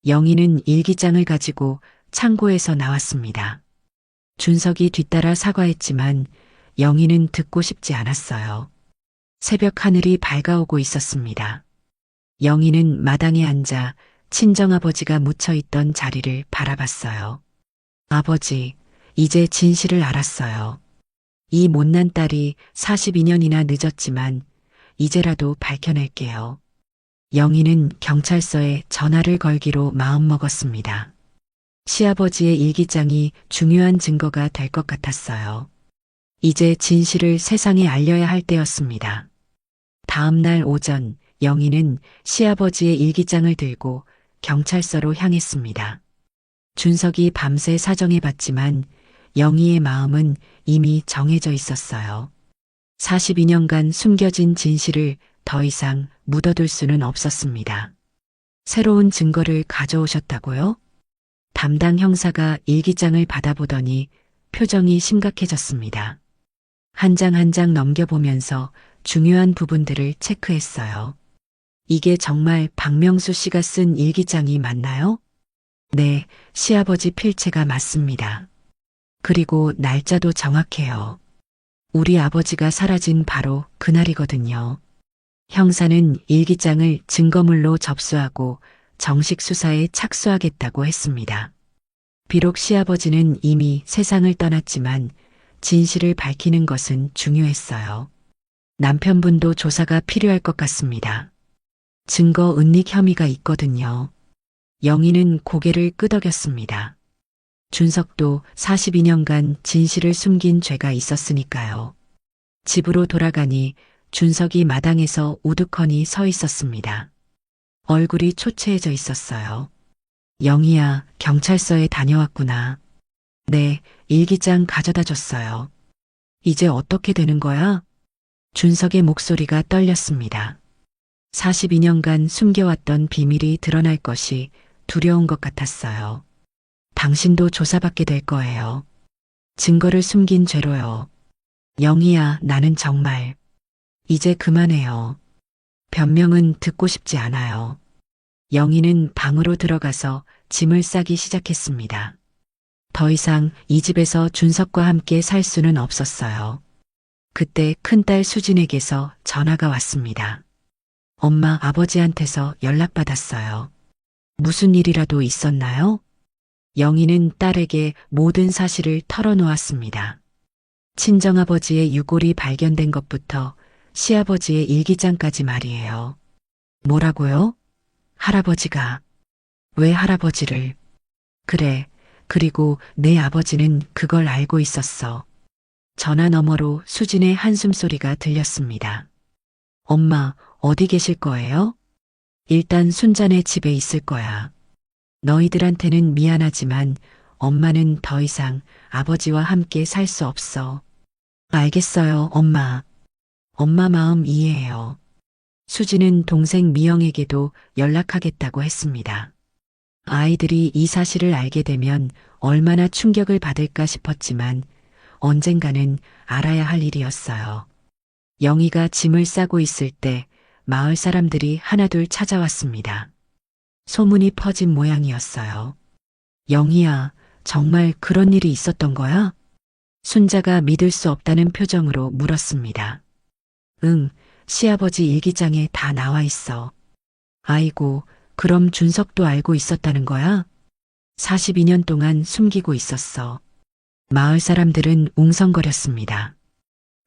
영희는 일기장을 가지고 창고에서 나왔습니다. 준석이 뒤따라 사과했지만 영희는 듣고 싶지 않았어요. 새벽 하늘이 밝아오고 있었습니다. 영희는 마당에 앉아 친정아버지가 묻혀있던 자리를 바라봤어요. 아버지, 이제 진실을 알았어요. 이 못난 딸이 42년이나 늦었지만 이제라도 밝혀낼게요. 영희는 경찰서에 전화를 걸기로 마음먹었습니다. 시아버지의 일기장이 중요한 증거가 될 것 같았어요. 이제 진실을 세상에 알려야 할 때였습니다. 다음 날 오전 영희는 시아버지의 일기장을 들고 경찰서로 향했습니다. 준석이 밤새 사정해봤지만 영희의 마음은 이미 정해져 있었어요. 42년간 숨겨진 진실을 더 이상 묻어둘 수는 없었습니다. 새로운 증거를 가져오셨다고요? 담당 형사가 일기장을 받아보더니 표정이 심각해졌습니다. 한 장 한 장 넘겨보면서 중요한 부분들을 체크했어요. 이게 정말 박명수 씨가 쓴 일기장이 맞나요? 네, 시아버지 필체가 맞습니다. 그리고 날짜도 정확해요. 우리 아버지가 사라진 바로 그날이거든요. 형사는 일기장을 증거물로 접수하고 정식 수사에 착수하겠다고 했습니다. 비록 시아버지는 이미 세상을 떠났지만 진실을 밝히는 것은 중요했어요. 남편분도 조사가 필요할 것 같습니다. 증거 은닉 혐의가 있거든요. 영희는 고개를 끄덕였습니다. 준석도 42년간 진실을 숨긴 죄가 있었으니까요. 집으로 돌아가니 준석이 마당에서 우두커니 서 있었습니다. 얼굴이 초췌해져 있었어요. 영희야, 경찰서에 다녀왔구나. 네, 일기장 가져다 줬어요. 이제 어떻게 되는 거야? 준석의 목소리가 떨렸습니다. 42년간 숨겨왔던 비밀이 드러날 것이 두려운 것 같았어요. 당신도 조사받게 될 거예요. 증거를 숨긴 죄로요. 영희야, 나는 정말 이제 그만해요. 변명은 듣고 싶지 않아요. 영희는 방으로 들어가서 짐을 싸기 시작했습니다. 더 이상 이 집에서 준석과 함께 살 수는 없었어요. 그때 큰딸 수진에게서 전화가 왔습니다. 엄마, 아버지한테서 연락받았어요. 무슨 일이라도 있었나요? 영희는 딸에게 모든 사실을 털어놓았습니다. 친정아버지의 유골이 발견된 것부터 시아버지의 일기장까지 말이에요. 뭐라고요? 할아버지가. 왜 할아버지를? 그래, 그리고 내 아버지는 그걸 알고 있었어. 전화 너머로 수진의 한숨소리가 들렸습니다. 엄마, 어디 계실 거예요? 일단 순자네 집에 있을 거야. 너희들한테는 미안하지만 엄마는 더 이상 아버지와 함께 살 수 없어. 알겠어요, 엄마. 엄마 마음 이해해요. 수지는 동생 미영에게도 연락하겠다고 했습니다. 아이들이 이 사실을 알게 되면 얼마나 충격을 받을까 싶었지만 언젠가는 알아야 할 일이었어요. 영희가 짐을 싸고 있을 때 마을 사람들이 하나둘 찾아왔습니다. 소문이 퍼진 모양이었어요. 영희야, 정말 그런 일이 있었던 거야? 순자가 믿을 수 없다는 표정으로 물었습니다. 응, 시아버지 일기장에 다 나와 있어. 아이고, 그럼 준석도 알고 있었다는 거야? 42년 동안 숨기고 있었어. 마을 사람들은 웅성거렸습니다.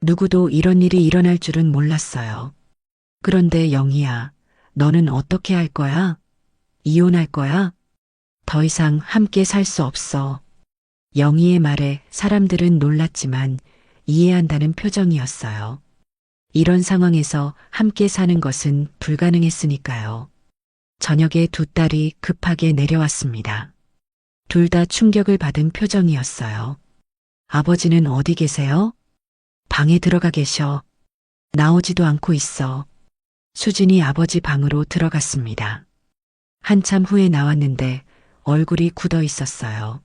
누구도 이런 일이 일어날 줄은 몰랐어요. 그런데 영희야, 너는 어떻게 할 거야? 이혼할 거야? 더 이상 함께 살 수 없어. 영희의 말에 사람들은 놀랐지만 이해한다는 표정이었어요. 이런 상황에서 함께 사는 것은 불가능했으니까요. 저녁에 두 딸이 급하게 내려왔습니다. 둘 다 충격을 받은 표정이었어요. 아버지는 어디 계세요? 방에 들어가 계셔. 나오지도 않고 있어. 수진이 아버지 방으로 들어갔습니다. 한참 후에 나왔는데 얼굴이 굳어 있었어요.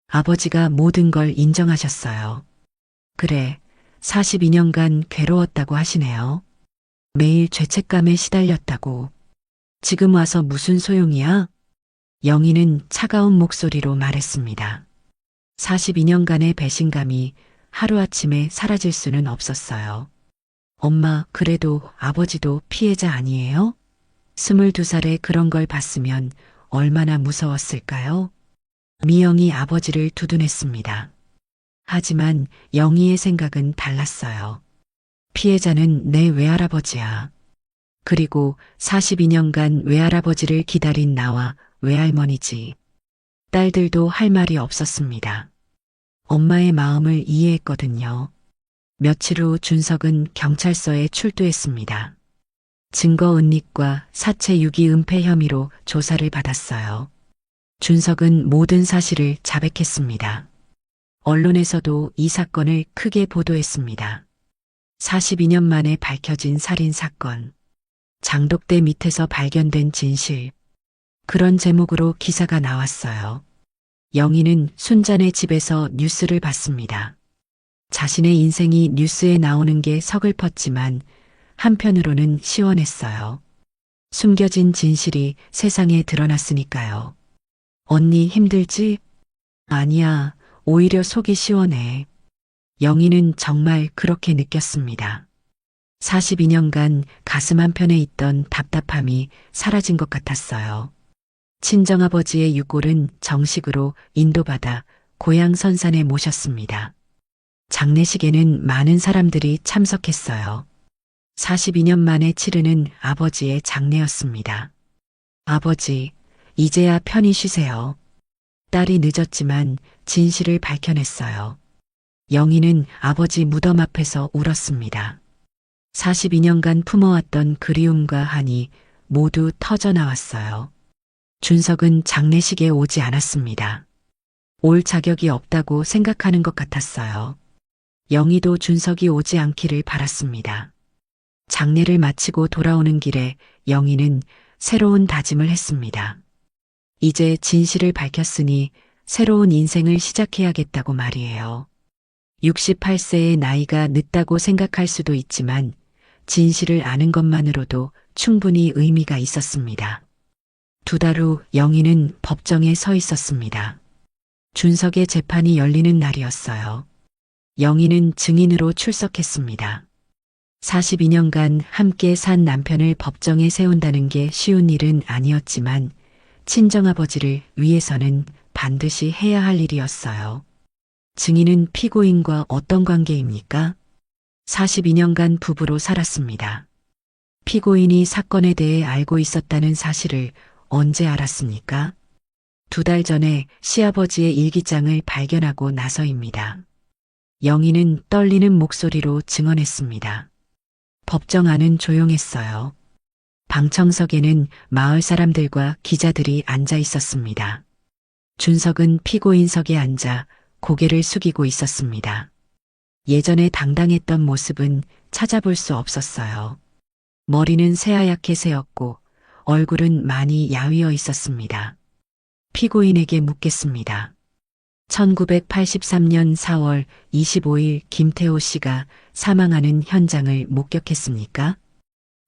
아버지가 모든 걸 인정하셨어요. 그래, 42년간 괴로웠다고 하시네요. 매일 죄책감에 시달렸다고. 지금 와서 무슨 소용이야? 영희는 차가운 목소리로 말했습니다. 42년간의 배신감이 하루아침에 사라질 수는 없었어요. 엄마, 그래도 아버지도 피해자 아니에요? 22살에 그런 걸 봤으면 얼마나 무서웠을까요? 미영이 아버지를 두둔했습니다. 하지만 영희의 생각은 달랐어요. 피해자는 내 외할아버지야. 그리고 42년간 외할아버지를 기다린 나와 외할머니지. 딸들도 할 말이 없었습니다. 엄마의 마음을 이해했거든요. 며칠 후 준석은 경찰서에 출두했습니다. 증거 은닉과 사체 유기 은폐 혐의로 조사를 받았어요. 준석은 모든 사실을 자백했습니다. 언론에서도 이 사건을 크게 보도했습니다. 42년 만에 밝혀진 살인 사건. 장독대 밑에서 발견된 진실. 그런 제목으로 기사가 나왔어요. 영희는 순잔의 집에서 뉴스를 봤습니다. 자신의 인생이 뉴스에 나오는 게 서글펐지만 한편으로는 시원했어요. 숨겨진 진실이 세상에 드러났으니까요. 언니 힘들지? 아니야, 오히려 속이 시원해. 영희는 정말 그렇게 느꼈습니다. 42년간 가슴 한편에 있던 답답함이 사라진 것 같았어요. 친정아버지의 유골은 정식으로 인도받아 고향 선산에 모셨습니다. 장례식에는 많은 사람들이 참석했어요. 42년 만에 치르는 아버지의 장례였습니다. 아버지, 이제야 편히 쉬세요. 딸이 늦었지만 진실을 밝혀냈어요. 영희는 아버지 무덤 앞에서 울었습니다. 42년간 품어왔던 그리움과 한이 모두 터져 나왔어요. 준석은 장례식에 오지 않았습니다. 올 자격이 없다고 생각하는 것 같았어요. 영희도 준석이 오지 않기를 바랐습니다. 장례를 마치고 돌아오는 길에 영희는 새로운 다짐을 했습니다. 이제 진실을 밝혔으니 새로운 인생을 시작해야겠다고 말이에요. 68세의 나이가 늦다고 생각할 수도 있지만 진실을 아는 것만으로도 충분히 의미가 있었습니다. 2달 후 영희는 법정에 서 있었습니다. 준석의 재판이 열리는 날이었어요. 영희는 증인으로 출석했습니다. 42년간 함께 산 남편을 법정에 세운다는 게 쉬운 일은 아니었지만 친정아버지를 위해서는 반드시 해야 할 일이었어요. 증인은 피고인과 어떤 관계입니까? 42년간 부부로 살았습니다. 피고인이 사건에 대해 알고 있었다는 사실을 언제 알았습니까? 2달 전에 시아버지의 일기장을 발견하고 나서입니다. 영희는 떨리는 목소리로 증언했습니다. 법정 안은 조용했어요. 방청석에는 마을 사람들과 기자들이 앉아 있었습니다. 준석은 피고인석에 앉아 고개를 숙이고 있었습니다. 예전에 당당했던 모습은 찾아볼 수 없었어요. 머리는 새하얗게 새었고 얼굴은 많이 야위어 있었습니다. 피고인에게 묻겠습니다. 1983년 4월 25일 김태호 씨가 사망하는 현장을 목격했습니까?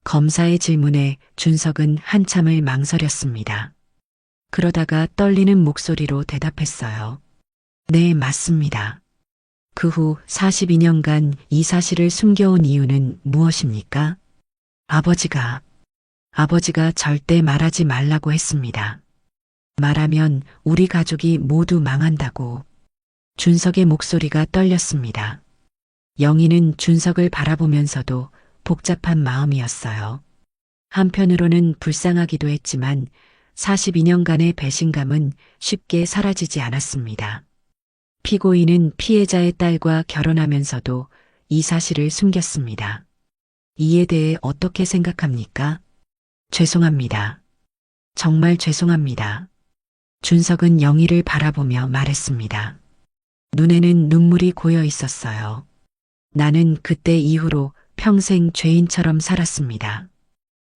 검사의 질문에 준석은 한참을 망설였습니다. 그러다가 떨리는 목소리로 대답했어요. 네, 맞습니다. 그 후 42년간 이 사실을 숨겨온 이유는 무엇입니까? 아버지가 절대 말하지 말라고 했습니다. 말하면 우리 가족이 모두 망한다고. 준석의 목소리가 떨렸습니다. 영희는 준석을 바라보면서도 복잡한 마음이었어요. 한편으로는 불쌍하기도 했지만 42년간의 배신감은 쉽게 사라지지 않았습니다. 피고인은 피해자의 딸과 결혼하면서도 이 사실을 숨겼습니다. 이에 대해 어떻게 생각합니까? 죄송합니다. 정말 죄송합니다. 준석은 영희를 바라보며 말했습니다. 눈에는 눈물이 고여 있었어요. 나는 그때 이후로 평생 죄인처럼 살았습니다.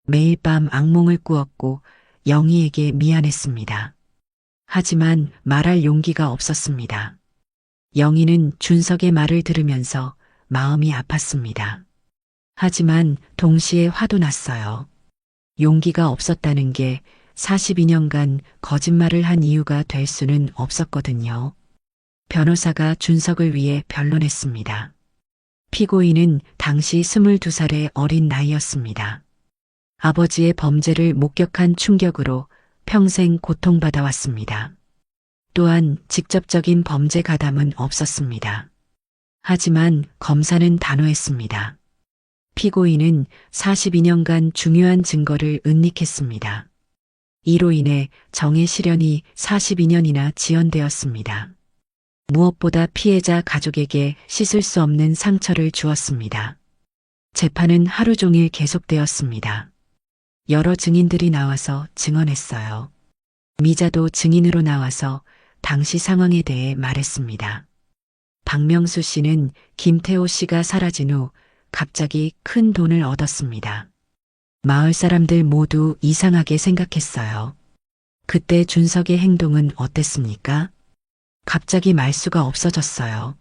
매일 밤 악몽을 꾸었고 영희에게 미안했습니다. 하지만 말할 용기가 없었습니다. 영희는 준석의 말을 들으면서 마음이 아팠습니다. 하지만 동시에 화도 났어요. 용기가 없었다는 게 42년간 거짓말을 한 이유가 될 수는 없었거든요. 변호사가 준석을 위해 변론했습니다. 피고인은 당시 22살의 어린 나이였습니다. 아버지의 범죄를 목격한 충격으로 평생 고통받아 왔습니다. 또한 직접적인 범죄 가담은 없었습니다. 하지만 검사는 단호했습니다. 피고인은 42년간 중요한 증거를 은닉했습니다. 이로 인해 정의 실현이 42년이나 지연되었습니다. 무엇보다 피해자 가족에게 씻을 수 없는 상처를 주었습니다. 재판은 하루 종일 계속되었습니다. 여러 증인들이 나와서 증언했어요. 미자도 증인으로 나와서 당시 상황에 대해 말했습니다. 박명수 씨는 김태호 씨가 사라진 후 갑자기 큰 돈을 얻었습니다. 마을 사람들 모두 이상하게 생각했어요. 그때 준석의 행동은 어땠습니까? 갑자기 말수가 없어졌어요.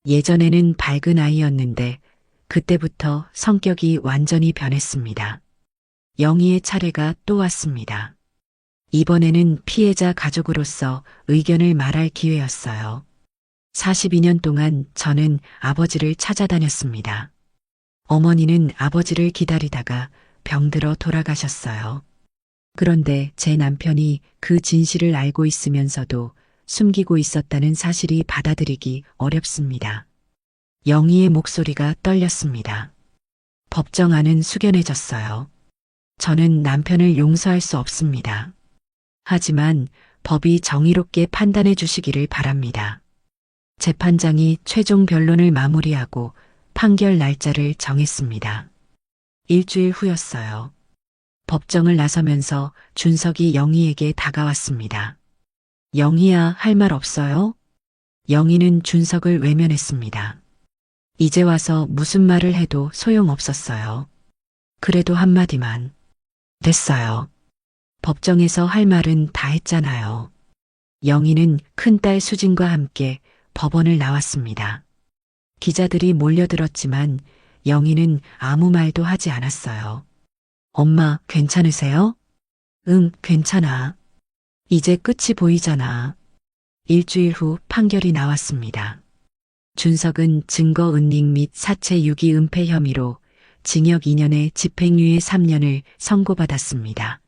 예전에는 밝은 아이였는데 그때부터 성격이 완전히 변했습니다. 영희의 차례가 또 왔습니다. 이번에는 피해자 가족으로서 의견을 말할 기회였어요. 42년 동안 저는 아버지를 찾아다녔습니다. 어머니는 아버지를 기다리다가 병들어 돌아가셨어요. 그런데 제 남편이 그 진실을 알고 있으면서도 숨기고 있었다는 사실이 받아들이기 어렵습니다. 영희의 목소리가 떨렸습니다. 법정 안은 숙연해졌어요. 저는 남편을 용서할 수 없습니다. 하지만 법이 정의롭게 판단해 주시기를 바랍니다. 재판장이 최종 변론을 마무리하고 판결 날짜를 정했습니다. 일주일 후였어요. 법정을 나서면서 준석이 영희에게 다가왔습니다. 영희야, 할 말 없어요? 영희는 준석을 외면했습니다. 이제 와서 무슨 말을 해도 소용없었어요. 그래도 한마디만. 됐어요. 법정에서 할 말은 다 했잖아요. 영희는 큰딸 수진과 함께 법원을 나왔습니다. 기자들이 몰려들었지만 영희는 아무 말도 하지 않았어요. 엄마, 괜찮으세요? 응, 괜찮아. 이제 끝이 보이잖아. 일주일 후 판결이 나왔습니다. 준석은 증거 은닉 및 사체 유기 은폐 혐의로 징역 2년에 집행유예 3년을 선고받았습니다.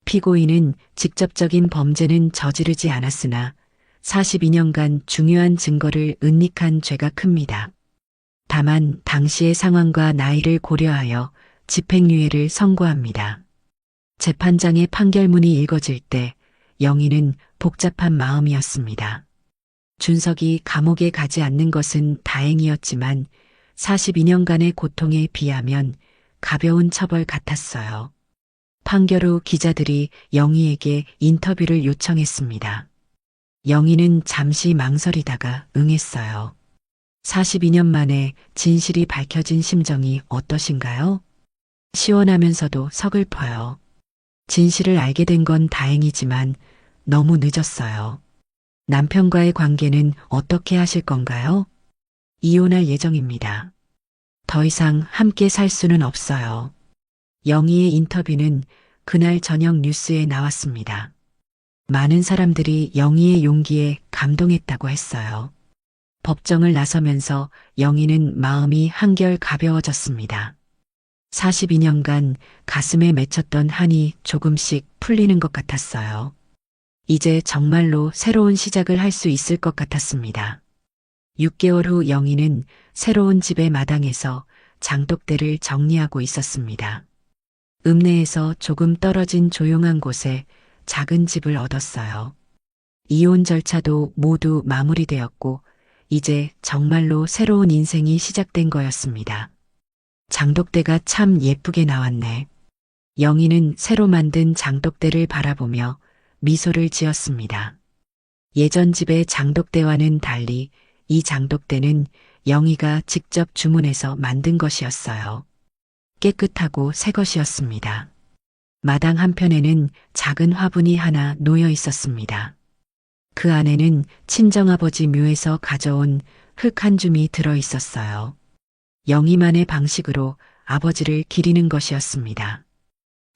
피고인은 직접적인 범죄는 저지르지 않았으나 42년간 중요한 증거를 은닉한 죄가 큽니다. 다만 당시의 상황과 나이를 고려하여 집행유예를 선고합니다. 재판장의 판결문이 읽어질 때 영희는 복잡한 마음이었습니다. 준석이 감옥에 가지 않는 것은 다행이었지만 42년간의 고통에 비하면 가벼운 처벌 같았어요. 판결 후 기자들이 영희에게 인터뷰를 요청했습니다. 영희는 잠시 망설이다가 응했어요. 42년 만에 진실이 밝혀진 심정이 어떠신가요? 시원하면서도 서글퍼요. 진실을 알게 된 건 다행이지만 너무 늦었어요. 남편과의 관계는 어떻게 하실 건가요? 이혼할 예정입니다. 더 이상 함께 살 수는 없어요. 영희의 인터뷰는 그날 저녁 뉴스에 나왔습니다. 많은 사람들이 영희의 용기에 감동했다고 했어요. 법정을 나서면서 영희는 마음이 한결 가벼워졌습니다. 42년간 가슴에 맺혔던 한이 조금씩 풀리는 것 같았어요. 이제 정말로 새로운 시작을 할 수 있을 것 같았습니다. 6개월 후 영희는 새로운 집의 마당에서 장독대를 정리하고 있었습니다. 읍내에서 조금 떨어진 조용한 곳에 작은 집을 얻었어요. 이혼 절차도 모두 마무리되었고 이제 정말로 새로운 인생이 시작된 거였습니다. 장독대가 참 예쁘게 나왔네. 영희는 새로 만든 장독대를 바라보며 미소를 지었습니다. 예전 집의 장독대와는 달리 이 장독대는 영희가 직접 주문해서 만든 것이었어요. 깨끗하고 새 것이었습니다. 마당 한편에는 작은 화분이 하나 놓여 있었습니다. 그 안에는 친정아버지 묘에서 가져온 흙 한 줌이 들어 있었어요. 영희만의 방식으로 아버지를 기리는 것이었습니다.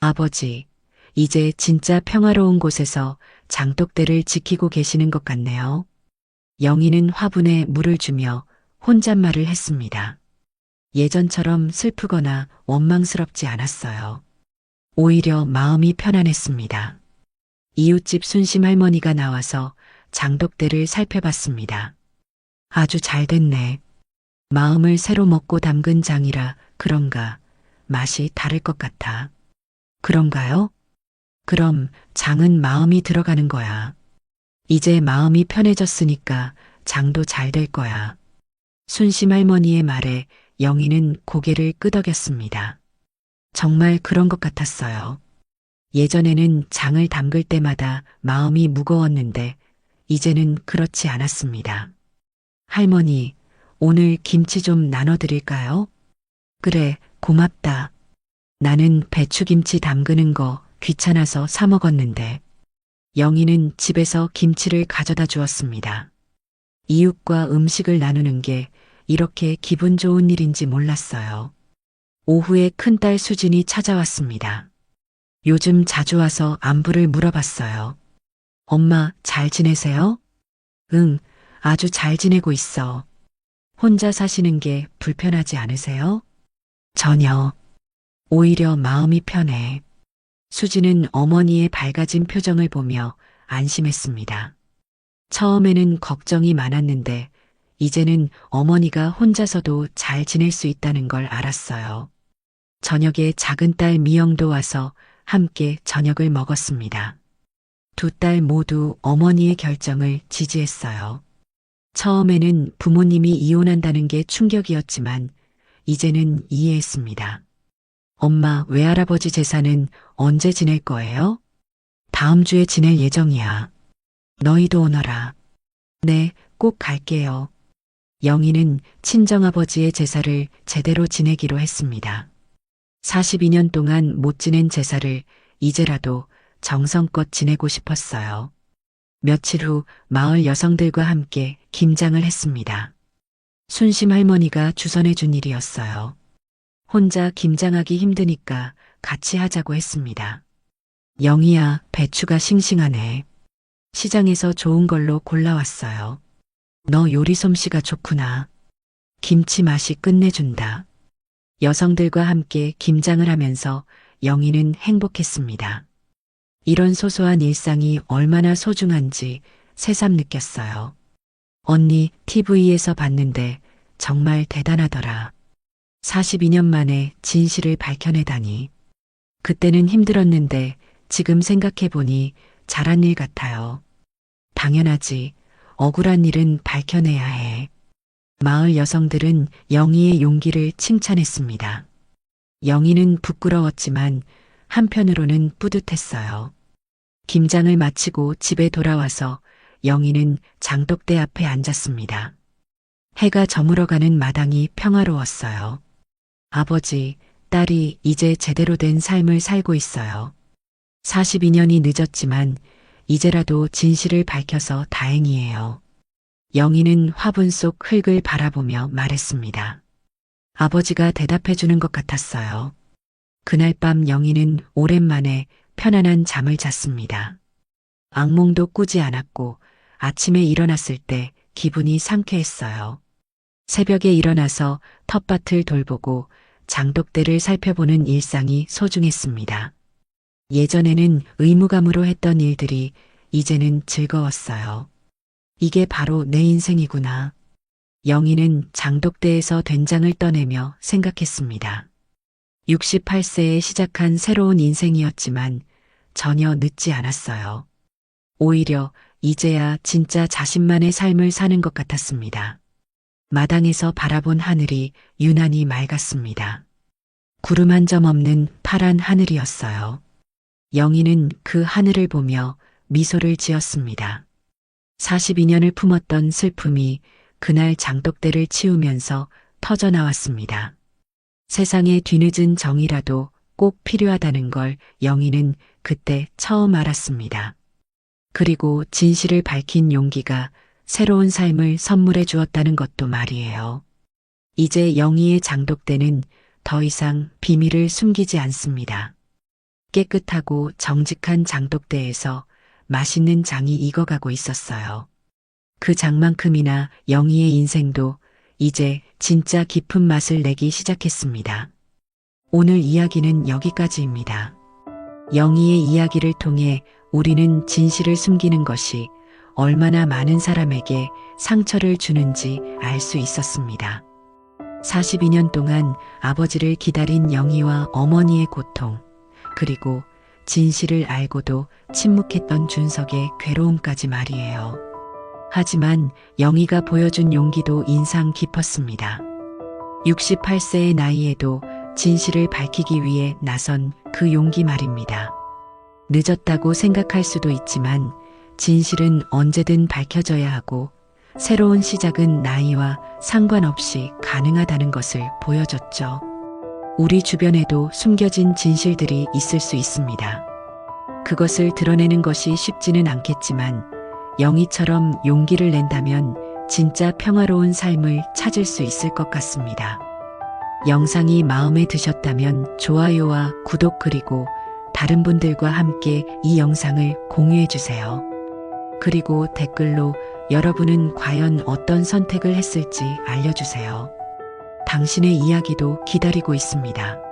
아버지, 이제 진짜 평화로운 곳에서 장독대를 지키고 계시는 것 같네요. 영희는 화분에 물을 주며 혼잣말을 했습니다. 예전처럼 슬프거나 원망스럽지 않았어요. 오히려 마음이 편안했습니다. 이웃집 순심 할머니가 나와서 장독대를 살펴봤습니다. 아주 잘 됐네. 마음을 새로 먹고 담근 장이라 그런가 맛이 다를 것 같아. 그런가요? 그럼 장은 마음이 들어가는 거야. 이제 마음이 편해졌으니까 장도 잘 될 거야. 순심 할머니의 말에 영희는 고개를 끄덕였습니다. 정말 그런 것 같았어요. 예전에는 장을 담글 때마다 마음이 무거웠는데 이제는 그렇지 않았습니다. 할머니, 오늘 김치 좀 나눠드릴까요? 그래, 고맙다. 나는 배추김치 담그는 거 귀찮아서 사 먹었는데. 영희는 집에서 김치를 가져다 주었습니다. 이웃과 음식을 나누는 게 이렇게 기분 좋은 일인지 몰랐어요. 오후에 큰딸 수진이 찾아왔습니다. 요즘 자주 와서 안부를 물어봤어요. 엄마, 잘 지내세요? 응, 아주 잘 지내고 있어. 혼자 사시는 게 불편하지 않으세요? 전혀. 오히려 마음이 편해. 수지는 어머니의 밝아진 표정을 보며 안심했습니다. 처음에는 걱정이 많았는데 이제는 어머니가 혼자서도 잘 지낼 수 있다는 걸 알았어요. 저녁에 작은 딸 미영도 와서 함께 저녁을 먹었습니다. 두 딸 모두 어머니의 결정을 지지했어요. 처음에는 부모님이 이혼한다는 게 충격이었지만 이제는 이해했습니다. 엄마, 외할아버지 제사는 언제 지낼 거예요? 다음 주에 지낼 예정이야. 너희도 오너라. 네, 꼭 갈게요. 영희는 친정아버지의 제사를 제대로 지내기로 했습니다. 42년 동안 못 지낸 제사를 이제라도 정성껏 지내고 싶었어요. 며칠 후 마을 여성들과 함께 김장을 했습니다. 순심 할머니가 주선해 준 일이었어요. 혼자 김장하기 힘드니까 같이 하자고 했습니다. 영희야, 배추가 싱싱하네. 시장에서 좋은 걸로 골라왔어요. 너 요리 솜씨가 좋구나. 김치 맛이 끝내준다. 여성들과 함께 김장을 하면서 영희는 행복했습니다. 이런 소소한 일상이 얼마나 소중한지 새삼 느꼈어요. 언니, TV에서 봤는데 정말 대단하더라. 42년 만에 진실을 밝혀내다니. 그때는 힘들었는데 지금 생각해보니 잘한 일 같아요. 당연하지. 억울한 일은 밝혀내야 해. 마을 여성들은 영희의 용기를 칭찬했습니다. 영희는 부끄러웠지만 한편으로는 뿌듯했어요. 김장을 마치고 집에 돌아와서 영희는 장독대 앞에 앉았습니다. 해가 저물어가는 마당이 평화로웠어요. 아버지, 딸이 이제 제대로 된 삶을 살고 있어요. 42년이 늦었지만 이제라도 진실을 밝혀서 다행이에요. 영희는 화분 속 흙을 바라보며 말했습니다. 아버지가 대답해 주는 것 같았어요. 그날 밤 영희는 오랜만에 편안한 잠을 잤습니다. 악몽도 꾸지 않았고 아침에 일어났을 때 기분이 상쾌했어요. 새벽에 일어나서 텃밭을 돌보고 장독대를 살펴보는 일상이 소중했습니다. 예전에는 의무감으로 했던 일들이 이제는 즐거웠어요. 이게 바로 내 인생이구나. 영희는 장독대에서 된장을 떠내며 생각했습니다. 68세에 시작한 새로운 인생이었지만 전혀 늦지 않았어요. 오히려 이제야 진짜 자신만의 삶을 사는 것 같았습니다. 마당에서 바라본 하늘이 유난히 맑았습니다. 구름 한 점 없는 파란 하늘이었어요. 영희는 그 하늘을 보며 미소를 지었습니다. 42년을 품었던 슬픔이 그날 장독대를 치우면서 터져나왔습니다. 세상에 뒤늦은 정이라도 꼭 필요하다는 걸 영희는 그때 처음 알았습니다. 그리고 진실을 밝힌 용기가 새로운 삶을 선물해 주었다는 것도 말이에요. 이제 영희의 장독대는 더 이상 비밀을 숨기지 않습니다. 깨끗하고 정직한 장독대에서 맛있는 장이 익어가고 있었어요. 그 장만큼이나 영희의 인생도 이제 진짜 깊은 맛을 내기 시작했습니다. 오늘 이야기는 여기까지입니다. 영희의 이야기를 통해 우리는 진실을 숨기는 것이 얼마나 많은 사람에게 상처를 주는지 알 수 있었습니다. 42년 동안 아버지를 기다린 영희와 어머니의 고통, 그리고 진실을 알고도 침묵했던 준석의 괴로움까지 말이에요. 하지만 영희가 보여준 용기도 인상 깊었습니다. 68세의 나이에도 진실을 밝히기 위해 나선 그 용기 말입니다. 늦었다고 생각할 수도 있지만 진실은 언제든 밝혀져야 하고 새로운 시작은 나이와 상관없이 가능하다는 것을 보여줬죠. 우리 주변에도 숨겨진 진실들이 있을 수 있습니다. 그것을 드러내는 것이 쉽지는 않겠지만 영희처럼 용기를 낸다면 진짜 평화로운 삶을 찾을 수 있을 것 같습니다. 영상이 마음에 드셨다면 좋아요와 구독 그리고 다른 분들과 함께 이 영상을 공유해 주세요. 그리고 댓글로 여러분은 과연 어떤 선택을 했을지 알려주세요. 당신의 이야기도 기다리고 있습니다.